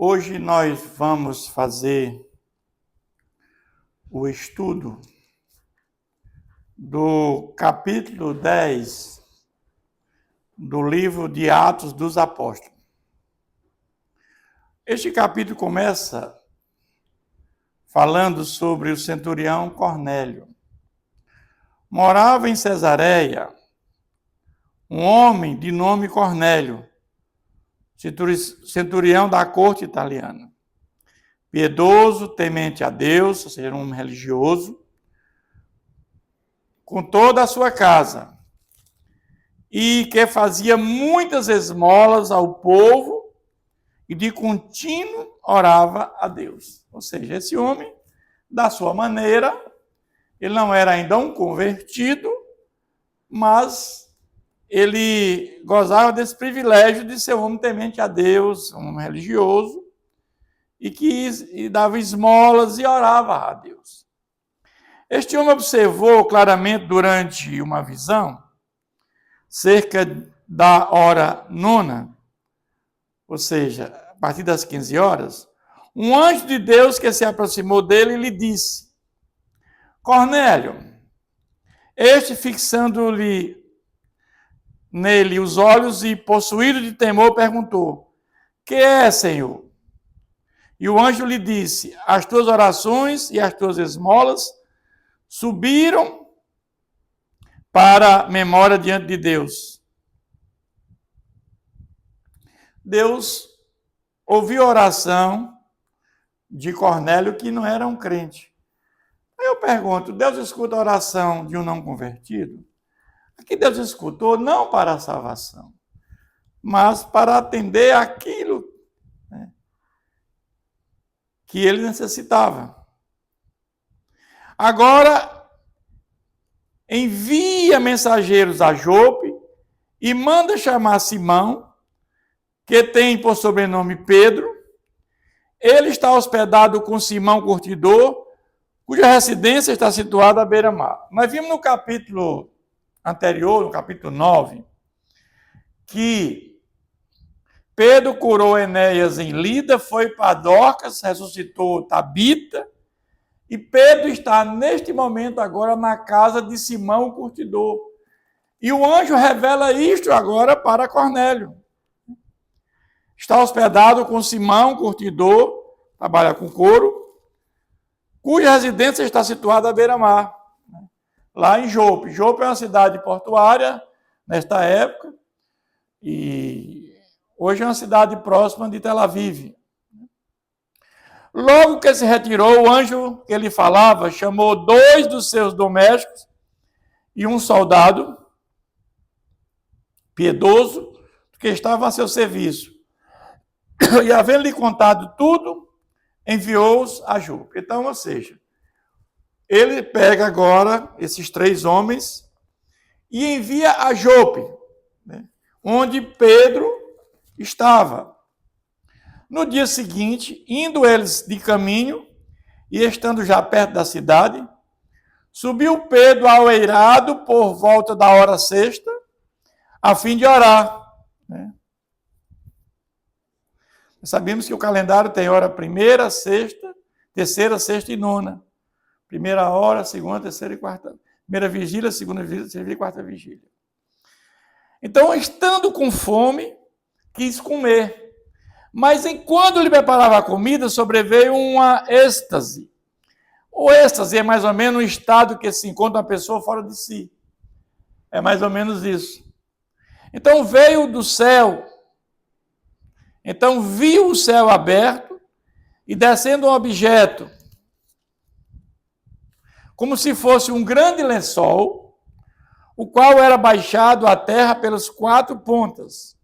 Hoje nós vamos fazer o estudo do capítulo 10 do livro de Atos dos Apóstolos. Este capítulo começa falando sobre o centurião Cornélio. Morava em Cesareia um homem de nome Cornélio, centurião da corte italiana, piedoso, temente a Deus, ou seja, um homem religioso, com toda a sua casa, e que fazia muitas esmolas ao povo e de contínuo orava a Deus. Ou seja, esse homem, da sua maneira, ele não era ainda um convertido, mas ele gozava desse privilégio de ser um homem temente a Deus, um homem religioso, e dava esmolas e orava a Deus. Este homem observou claramente durante uma visão, cerca da hora 9, ou seja, a partir das 15 horas, um anjo de Deus que se aproximou dele e lhe disse: Cornélio. Este, fixando-lhe nele os olhos e possuído de temor, perguntou: que é, Senhor? E o anjo lhe disse: as tuas orações e as tuas esmolas subiram para a memória diante de Deus. Deus ouviu a oração de Cornélio, que não era um crente. Aí eu pergunto, Deus escuta a oração de um não convertido? Aqui Deus escutou não para a salvação, mas para atender aquilo, que ele necessitava. Agora, envia mensageiros a Jope e manda chamar Simão, que tem por sobrenome Pedro. Ele está hospedado com Simão Curtidor, cuja residência está situada à beira-mar. Nós vimos no capítulo anterior, no capítulo 9, que Pedro curou Enéas em Lida, foi para Dorcas, ressuscitou Tabita, e Pedro está neste momento agora na casa de Simão Curtidor. E o anjo revela isto agora para Cornélio. Está hospedado com Simão Curtidor, trabalha com couro, cuja residência está situada à beira-mar, lá em Jope. Jope é uma cidade portuária nesta época, e hoje é uma cidade próxima de Tel Aviv. Logo que se retirou, o anjo que ele falava chamou 2 dos seus domésticos e um soldado piedoso que estava a seu serviço. E, havendo-lhe contado tudo, enviou-os a Jope. Então, ou seja, ele pega agora esses 3 homens e envia a Jope, onde Pedro estava. No dia seguinte, indo eles de caminho e estando já perto da cidade, subiu Pedro ao eirado por volta da hora 6, a fim de orar. Sabemos que o calendário tem hora 1ª, 6ª, 3ª, 6ª e 9ª. 1ª hora, 2ª, 3ª e 4ª. 1ª vigília, 2ª vigília, 3ª e 4ª vigília. Então, estando com fome, quis comer. Mas enquanto ele preparava a comida, sobreveio uma êxtase. O êxtase é mais ou menos um estado que se encontra uma pessoa fora de si. É mais ou menos isso. Então veio do céu. Então viu o céu aberto e descendo um objeto, como se fosse um grande lençol, o qual era baixado à terra pelas 4 pontas,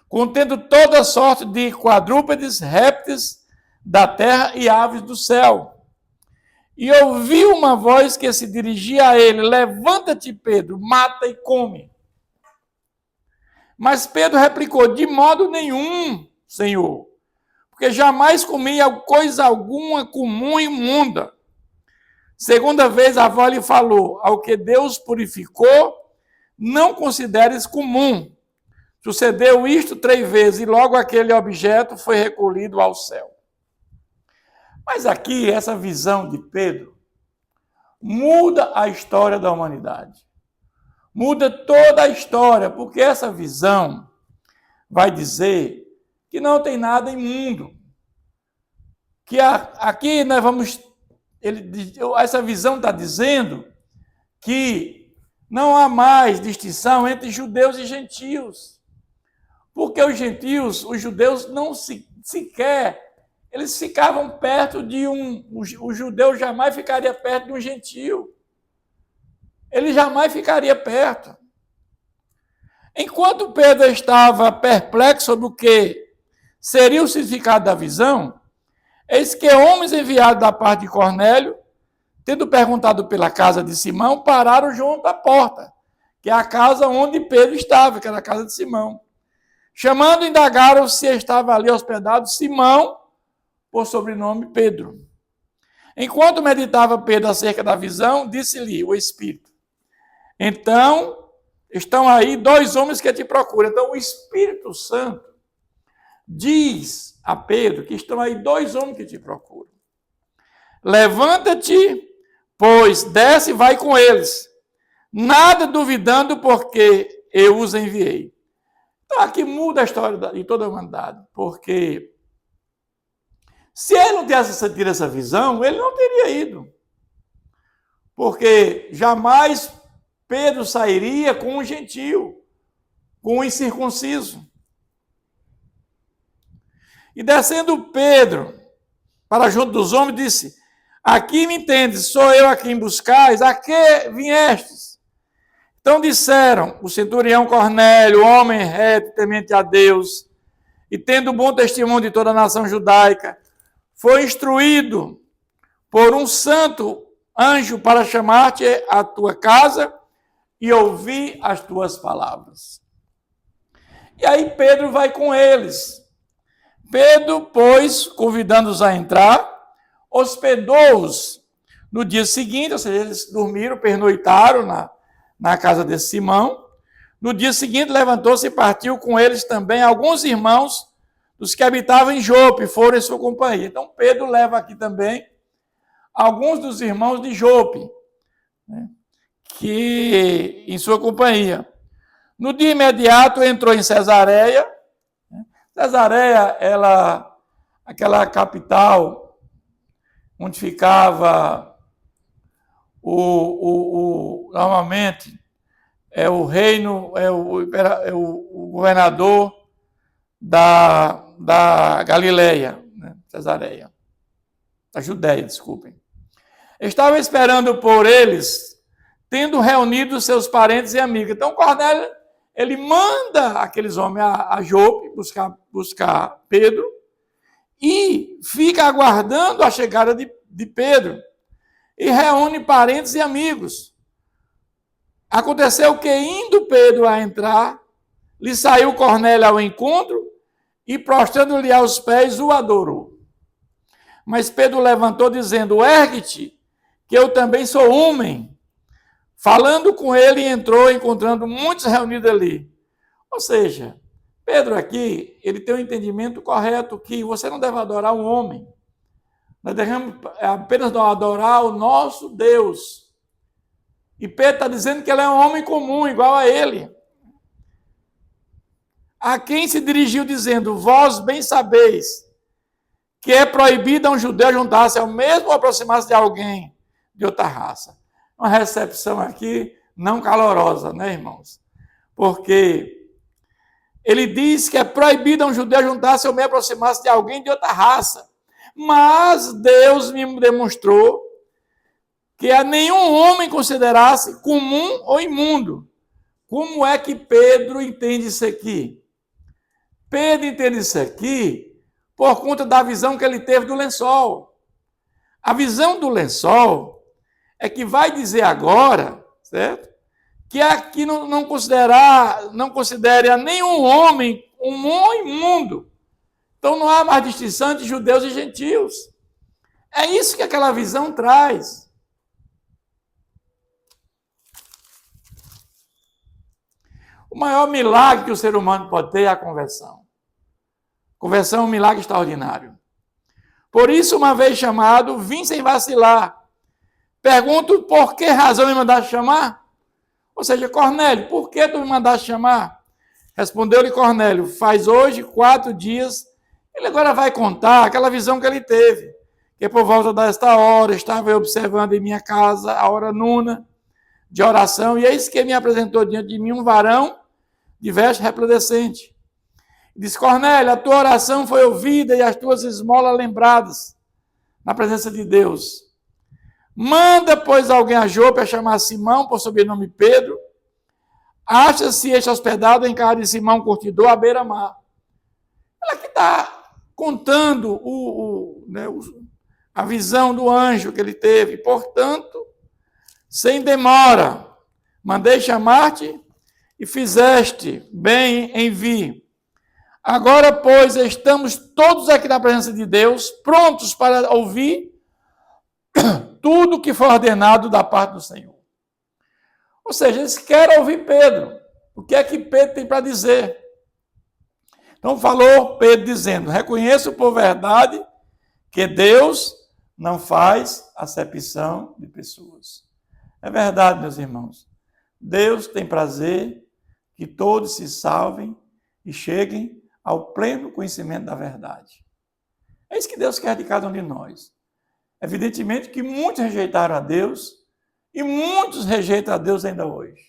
contendo toda sorte de quadrúpedes, répteis da terra e aves do céu. E ouviu uma voz que se dirigia a ele: levanta-te, Pedro, mata e come. Mas Pedro replicou: de modo nenhum, Senhor, porque jamais comi coisa alguma comum e imunda. Segunda vez a voz lhe falou: ao que Deus purificou, não consideres comum. Sucedeu isto 3 vezes, e logo aquele objeto foi recolhido ao céu. Mas aqui, essa visão de Pedro muda a história da humanidade. Muda toda a história, porque essa visão vai dizer que não tem nada imundo. Que aqui nós vamos... essa visão está dizendo que não há mais distinção entre judeus e gentios. Porque os gentios, os judeus não sequer... Eles ficavam perto de o judeu jamais ficaria perto de um gentio. Ele jamais ficaria perto. Enquanto Pedro estava perplexo sobre o que seria o significado da visão, eis que homens enviados da parte de Cornélio, tendo perguntado pela casa de Simão, pararam junto à porta, que é a casa onde Pedro estava, que era a casa de Simão. Chamando, indagaram se estava ali hospedado Simão, por sobrenome Pedro. Enquanto meditava Pedro acerca da visão, disse-lhe o Espírito: então, estão aí 2 homens que te procuram. Então, o Espírito Santo diz a Pedro que estão aí 2 homens que te procuram. Levanta-te, pois desce e vai com eles, nada duvidando, porque eu os enviei. Então, aqui muda a história de toda a humanidade, porque se ele não tivesse tido essa visão, ele não teria ido. Porque jamais Pedro sairia com um gentio, com um incircunciso. E descendo Pedro para junto dos homens, disse: aqui me entendes, sou eu a quem buscais, a que viestes? Então disseram o centurião Cornélio, homem reto, temente a Deus, e tendo bom testemunho de toda a nação judaica, foi instruído por um santo anjo para chamar-te à tua casa e ouvir as tuas palavras. E aí Pedro vai com eles. Pedro, pois, convidando-os a entrar, hospedou-os no dia seguinte, ou seja, eles dormiram, pernoitaram na casa de Simão. No dia seguinte, levantou-se e partiu com eles também alguns irmãos dos que habitavam em Jope, foram em sua companhia. Então, Pedro leva aqui também alguns dos irmãos de Jope, né, que em sua companhia. No dia imediato, entrou em Cesareia. Cesareia, aquela capital onde ficava normalmente é o reino, é o governador da Galileia, né? Cesareia, da Judéia, desculpem. Estava esperando por eles, tendo reunido seus parentes e amigos. Então, Cornélio, ele manda aqueles homens a Jope buscar Pedro e fica aguardando a chegada de Pedro e reúne parentes e amigos. Aconteceu que, indo Pedro a entrar, lhe saiu Cornélio ao encontro e, prostrando-lhe aos pés, o adorou. Mas Pedro levantou, dizendo: ergue-te, que eu também sou homem. Falando com ele, entrou, encontrando muitos reunidos ali. Ou seja, Pedro aqui, ele tem um entendimento correto que você não deve adorar um homem. Nós devemos apenas adorar o nosso Deus. E Pedro está dizendo que ele é um homem comum, igual a ele. A quem se dirigiu dizendo: vós bem sabeis que é proibido a um judeu juntar-se ao mesmo ou aproximar-se de alguém de outra raça. Uma recepção aqui não calorosa, né, irmãos? Porque ele diz que é proibido a um judeu juntar-se ou mesmo aproximar-se de alguém de outra raça. Mas Deus me demonstrou que a nenhum homem considerasse comum ou imundo. Como é que Pedro entende isso aqui? Pedro entende isso aqui por conta da visão que ele teve do lençol. A visão do lençol é que vai dizer agora, certo? Que aqui não considere a nenhum homem comum ou imundo. Então não há mais distinção entre judeus e gentios. É isso que aquela visão traz. O O maior milagre que o ser humano pode ter é a conversão. Conversão é um milagre extraordinário. Por isso, uma vez chamado, vim sem vacilar. Pergunto por que razão me mandaste chamar? Ou seja, Cornélio, por que tu me mandaste chamar? Respondeu-lhe Cornélio, faz hoje 4 dias. Ele agora vai contar aquela visão que ele teve. Que por volta desta hora, estava eu observando em minha casa a hora nona de oração, e eis que me apresentou diante de mim um varão de veste resplandecente. Disse, Cornélio, a tua oração foi ouvida e as tuas esmolas lembradas na presença de Deus. Manda, pois, alguém a Jope a chamar Simão, por sobrenome Pedro. Acha-se este hospedado em casa de Simão Curtidor, à beira-mar. Ela que está contando a visão do anjo que ele teve. Portanto, sem demora, mandei chamar-te e fizeste bem em vir. Agora, pois, estamos todos aqui na presença de Deus, prontos para ouvir tudo que for ordenado da parte do Senhor. Ou seja, eles querem ouvir Pedro. O que é que Pedro tem para dizer? Então falou Pedro dizendo, reconheço por verdade que Deus não faz acepção de pessoas. É verdade, meus irmãos. Deus tem prazer que todos se salvem e cheguem ao pleno conhecimento da verdade. É isso que Deus quer de cada um de nós. Evidentemente que muitos rejeitaram a Deus e muitos rejeitam a Deus ainda hoje.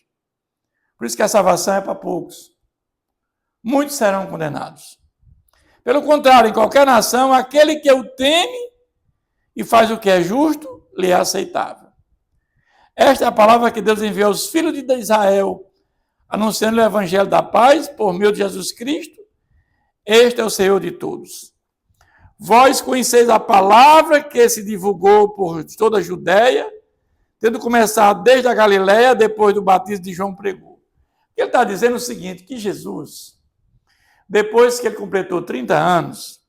Por isso que a salvação é para poucos. Muitos serão condenados. Pelo contrário, em qualquer nação, aquele que o teme e faz o que é justo, lhe é aceitável. Esta é a palavra que Deus enviou aos filhos de Israel, anunciando o evangelho da paz por meio de Jesus Cristo. Este é o Senhor de todos. Vós conheceis a palavra que se divulgou por toda a Judéia, tendo começado desde a Galiléia, depois do batismo de João pregou. Ele está dizendo o seguinte, que Jesus, depois que ele completou 30 anos,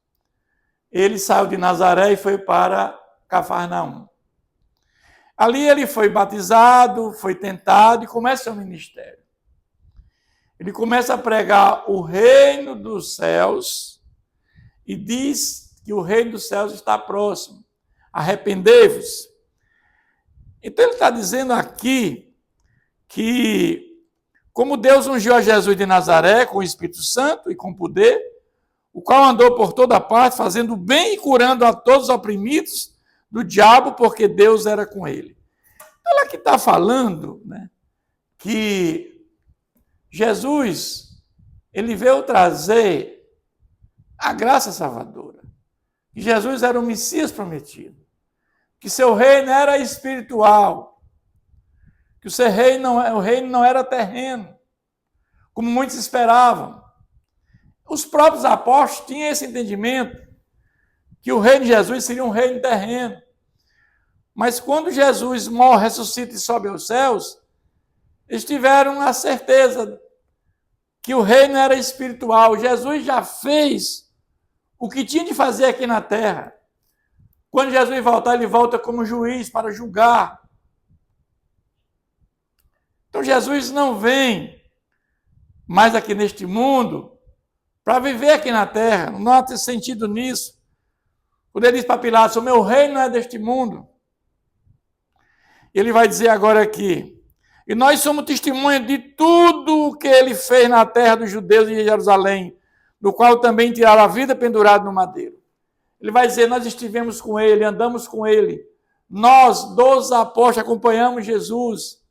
ele saiu de Nazaré e foi para Cafarnaum. Ali ele foi batizado, foi tentado e começa seu ministério. Ele começa a pregar o reino dos céus e diz que o reino dos céus está próximo. Arrependei-vos. Então ele está dizendo aqui que, como Deus ungiu a Jesus de Nazaré com o Espírito Santo e com poder, o qual andou por toda parte, fazendo bem e curando a todos os oprimidos do diabo, porque Deus era com ele. Ela que está falando, né, que Jesus, ele veio trazer a graça salvadora. Que Jesus era o Messias prometido. Que seu reino era espiritual. Que o reino não era terreno, como muitos esperavam. Os próprios apóstolos tinham esse entendimento, que o reino de Jesus seria um reino terreno. Mas quando Jesus morre, ressuscita e sobe aos céus, eles tiveram a certeza que o reino era espiritual. Jesus já fez o que tinha de fazer aqui na terra. Quando Jesus voltar, ele volta como juiz para julgar. Então Jesus não vem mais aqui neste mundo para viver aqui na terra. Não há sentido nisso. Quando ele diz para Pilatos, o meu reino não é deste mundo. Ele vai dizer agora aqui, e nós somos testemunha de tudo o que ele fez na terra dos judeus e de Jerusalém, no qual também tiraram a vida pendurado no madeiro. Ele vai dizer, nós estivemos com ele, andamos com ele, nós, 12 apóstolos, acompanhamos Jesus,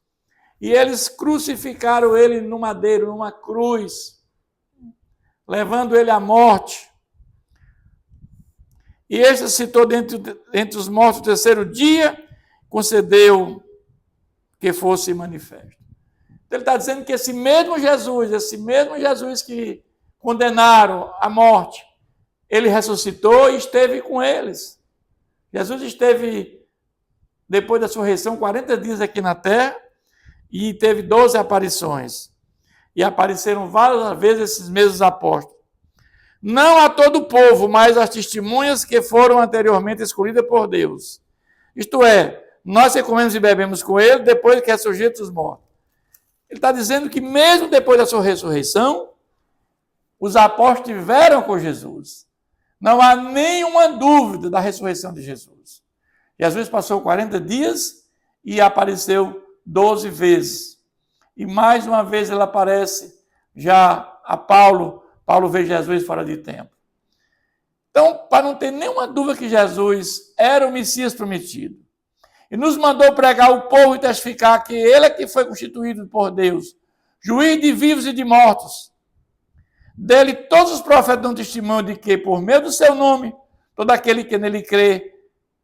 e eles crucificaram ele no madeiro, numa cruz, levando ele à morte. E este citou dentre os mortos no 3º dia, concedeu que fosse manifesto. Então, ele está dizendo que esse mesmo Jesus que condenaram à morte, ele ressuscitou e esteve com eles. Jesus esteve, depois da sua ressurreição, 40 dias aqui na terra e teve 12 aparições. E apareceram várias vezes esses mesmos apóstolos. Não a todo o povo, mas as testemunhas que foram anteriormente escolhidas por Deus. Isto é, nós que comemos e bebemos com ele, depois que ressurgiu dos mortos. Ele está dizendo que mesmo depois da sua ressurreição, os apóstolos estiveram com Jesus. Não há nenhuma dúvida da ressurreição de Jesus. Jesus passou 40 dias e apareceu 12 vezes. E mais uma vez ele aparece já a Paulo. Paulo vê Jesus fora de tempo. Então, para não ter nenhuma dúvida que Jesus era o Messias prometido, e nos mandou pregar ao povo e testificar que ele é que foi constituído por Deus, juiz de vivos e de mortos. Dele todos os profetas dão testemunho de que, por meio do seu nome, todo aquele que nele crê,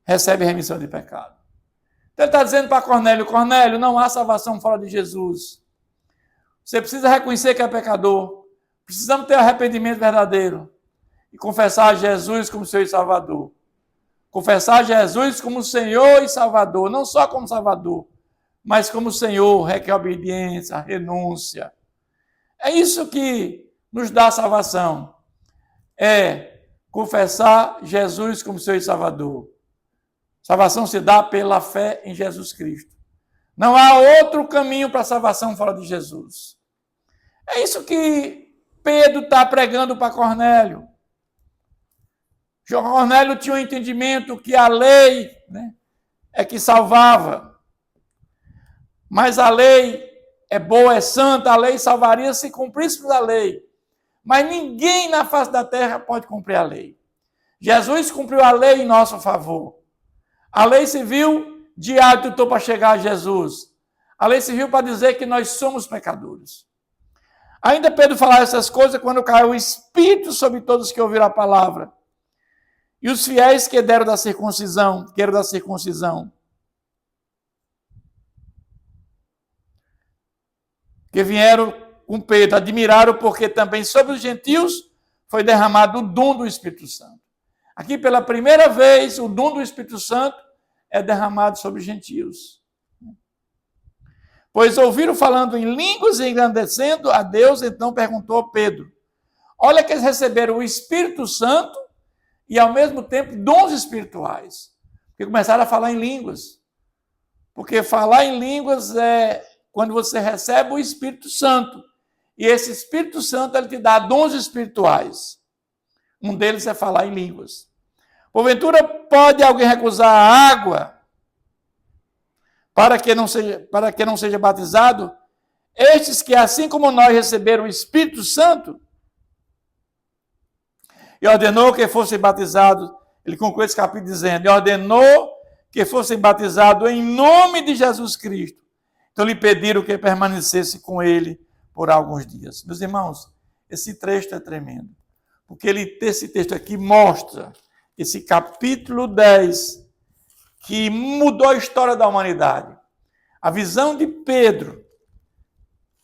recebe remissão de pecado. Então ele está dizendo para Cornélio, Cornélio, não há salvação fora de Jesus. Você precisa reconhecer que é pecador. Precisamos ter arrependimento verdadeiro. E confessar Jesus como Senhor e Salvador. Confessar Jesus como Senhor e Salvador. Não só como Salvador, mas como Senhor, requer obediência, renúncia. É isso que nos dá a salvação. É confessar Jesus como Senhor e Salvador. Salvação se dá pela fé em Jesus Cristo. Não há outro caminho para a salvação fora de Jesus. É isso que Pedro está pregando para Cornélio. Cornélio tinha um entendimento que a lei, é que salvava. Mas a lei é boa, é santa, a lei salvaria se cumprisse a lei. Mas ninguém na face da terra pode cumprir a lei. Jesus cumpriu a lei em nosso favor. A lei serviu de hábito para chegar a Jesus. A lei serviu para dizer que nós somos pecadores. Ainda Pedro falava essas coisas quando caiu o Espírito sobre todos que ouviram a palavra. E os fiéis que deram da circuncisão, que vieram com Pedro, admiraram porque também sobre os gentios foi derramado o dom do Espírito Santo. Aqui pela primeira vez o dom do Espírito Santo é derramado sobre os gentios. Pois ouviram falando em línguas e engrandecendo a Deus, então perguntou Pedro. Olha que eles receberam o Espírito Santo e ao mesmo tempo dons espirituais. Porque começaram a falar em línguas. Porque falar em línguas é quando você recebe o Espírito Santo. E esse Espírito Santo ele te dá dons espirituais. Um deles é falar em línguas. Porventura pode alguém recusar a água para que não seja batizado? Estes que assim como nós receberam o Espírito Santo, e ordenou que fossem batizados, ele conclui esse capítulo dizendo, e ordenou que fossem batizados em nome de Jesus Cristo. Então lhe pediram que permanecesse com ele por alguns dias. Meus irmãos, esse trecho é tremendo, porque esse texto aqui mostra, esse capítulo 10, que mudou a história da humanidade. A visão de Pedro,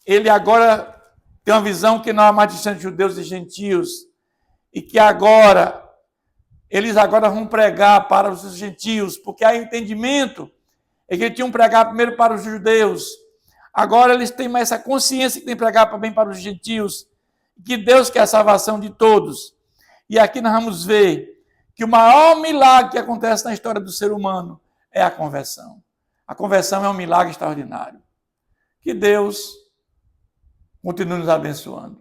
ele agora tem uma visão que não há mais distante de judeus e gentios, e que eles agora vão pregar para os gentios, porque há entendimento, é que eles tinham que pregar primeiro para os judeus, agora eles têm mais essa consciência que tem que pregar também para os gentios, que Deus quer a salvação de todos. E aqui nós vamos ver que o maior milagre que acontece na história do ser humano é a conversão. A conversão é um milagre extraordinário. Que Deus continue nos abençoando.